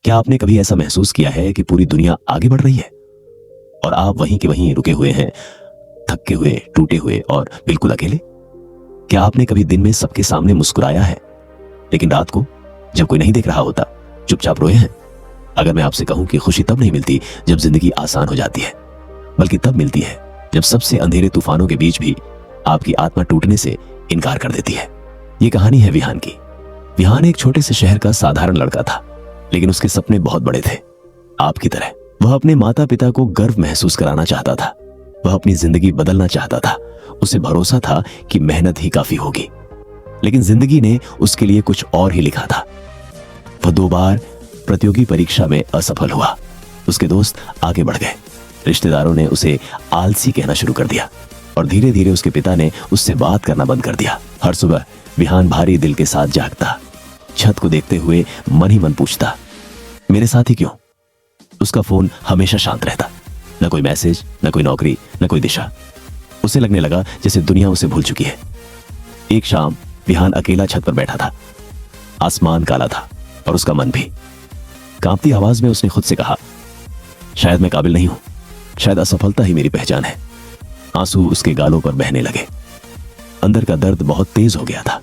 क्या आपने कभी ऐसा महसूस किया है कि पूरी दुनिया आगे बढ़ रही है और आप वहीं के वहीं रुके हुए हैं, थके हुए, टूटे हुए और बिल्कुल अकेले? क्या आपने कभी दिन में सबके सामने मुस्कुराया है, लेकिन रात को जब कोई नहीं देख रहा होता चुपचाप रोए हैं? अगर मैं आपसे कहूं कि खुशी तब नहीं मिलती जब जिंदगी आसान हो जाती है, बल्कि तब मिलती है जब सबसे अंधेरे तूफानों के बीच भी आपकी आत्मा टूटने से इनकार कर देती है। ये कहानी है विहान की। विहान एक छोटे से शहर का साधारण लड़का था, लेकिन उसके सपने बहुत बड़े थे। आपकी तरह वह अपने माता पिता को गर्व महसूस कराना चाहता था। वह अपनी जिंदगी बदलना चाहता था। उसे भरोसा था कि मेहनत ही काफी होगी, लेकिन जिंदगी ने उसके लिए कुछ और ही लिखा था। वह 2 बार प्रतियोगी परीक्षा में असफल हुआ। उसके दोस्त आगे बढ़ गए, रिश्तेदारों ने उसे आलसी कहना शुरू कर दिया और धीरे धीरे उसके पिता ने उससे बात करना बंद कर दिया। हर सुबह विहान भारी दिल के साथ जागता, छत को देखते हुए मन ही मन पूछता, मेरे साथ ही क्यों? उसका फोन हमेशा शांत रहता, न कोई मैसेज, न कोई नौकरी, न कोई दिशा। उसे लगने लगा जैसे दुनिया उसे भूल चुकी है। एक शाम विहान अकेला छत पर बैठा था। आसमान काला था और उसका मन भी। कांपती आवाज में उसने खुद से कहा, शायद मैं काबिल नहीं हूं, शायद असफलता ही मेरी पहचान है। आंसू उसके गालों पर बहने लगे। अंदर का दर्द बहुत तेज हो गया था।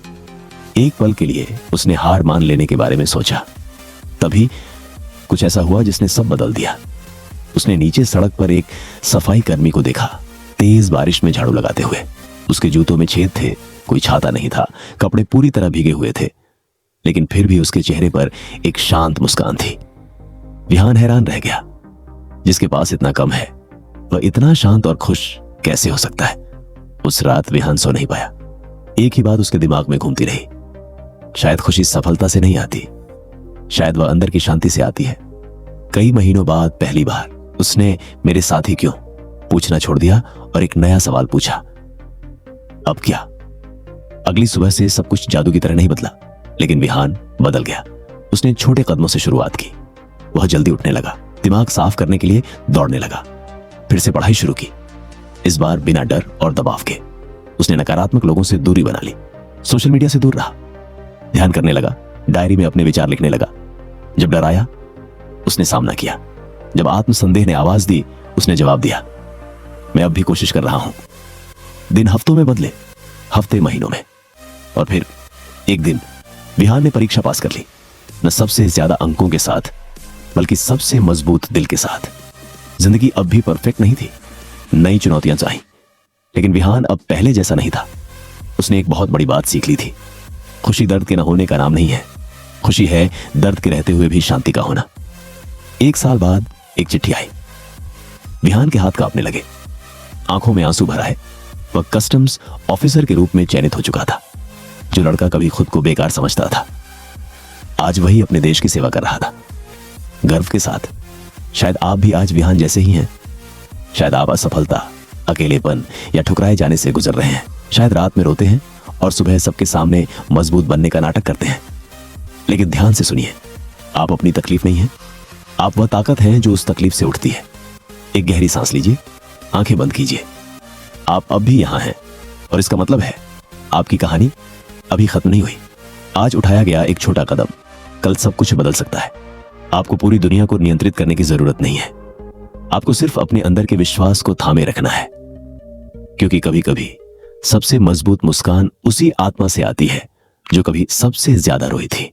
एक पल के लिए उसने हार मान लेने के बारे में सोचा। तभी कुछ ऐसा हुआ जिसने सब बदल दिया। उसने नीचे सड़क पर एक सफाई कर्मी को देखा, तेज बारिश में झाड़ू लगाते हुए। उसके जूतों में छेद थे, कोई छाता नहीं था, कपड़े पूरी तरह भीगे हुए थे, लेकिन फिर भी उसके चेहरे पर एक शांत मुस्कान थी। विहान हैरान रह गया। जिसके पास इतना कम है, वह इतना शांत और खुश कैसे हो सकता है? उस रात विहान सो नहीं पाया। एक ही बात उसके दिमाग में घूमती रही, शायद खुशी सफलता से नहीं आती, शायद वह अंदर की शांति से आती है। कई महीनों बाद पहली बार उसने मेरे साथ ही क्यों पूछना छोड़ दिया और एक नया सवाल पूछा, अब क्या? अगली सुबह से सब कुछ जादू की तरह नहीं बदला, लेकिन विहान बदल गया। उसने छोटे कदमों से शुरुआत की। वह जल्दी उठने लगा, दिमाग साफ करने के लिए दौड़ने लगा, फिर से पढ़ाई शुरू की, इस बार बिना डर और दबाव के। उसने नकारात्मक लोगों से दूरी बना ली, सोशल मीडिया से दूर रहा, ध्यान करने लगा, डायरी में अपने विचार लिखने लगा। जब डर आया उसने सामना किया, जब आत्मसंदेह ने आवाज दी उसने जवाब दिया, मैं अब भी कोशिश कर रहा हूं। दिन हफ्तों में बदले, हफ्ते महीनों में, और फिर एक दिन विहान ने परीक्षा पास कर ली। न सबसे ज्यादा अंकों के साथ, बल्कि सबसे मजबूत दिल के साथ। जिंदगी अब भी परफेक्ट नहीं थी, नई चुनौतियां चाही, लेकिन विहान अब पहले जैसा नहीं था। उसने एक बहुत बड़ी बात सीख ली थी, खुशी दर्द के न होने का नाम नहीं है, खुशी है दर्द के रहते हुए भी शांति का होना। 1 साल बाद एक चिट्ठी आई। विहान के हाथ कांपने लगे, आंखों में आंसू भर आए। वह कस्टम्स ऑफिसर के रूप में चयनित हो चुका था। जो लड़का कभी खुद को बेकार समझता था, आज वही अपने देश की सेवा कर रहा था, गर्व के साथ। शायद आप भी आज विहान जैसे ही हैं। शायद आप असफलता, अकेलेपन या ठुकराए जाने से गुजर रहे हैं। शायद रात में रोते हैं और सुबह सबके सामने मजबूत बनने का नाटक करते हैं। लेकिन ध्यान से सुनिए, आप अपनी तकलीफ नहीं है, आप वह ताकत हैं जो उस तकलीफ से उठती है। एक गहरी सांस लीजिए, आंखें बंद कीजिए। आप अब भी यहां हैं, और इसका मतलब है आपकी कहानी अभी खत्म नहीं हुई। आज उठाया गया एक छोटा कदम कल सब कुछ बदल सकता है। आपको पूरी दुनिया को नियंत्रित करने की जरूरत नहीं है। आपको सिर्फ अपने अंदर के विश्वास को थामे रखना है, क्योंकि कभी कभी सबसे मजबूत मुस्कान उसी आत्मा से आती है जो कभी सबसे ज्यादा रोई थी।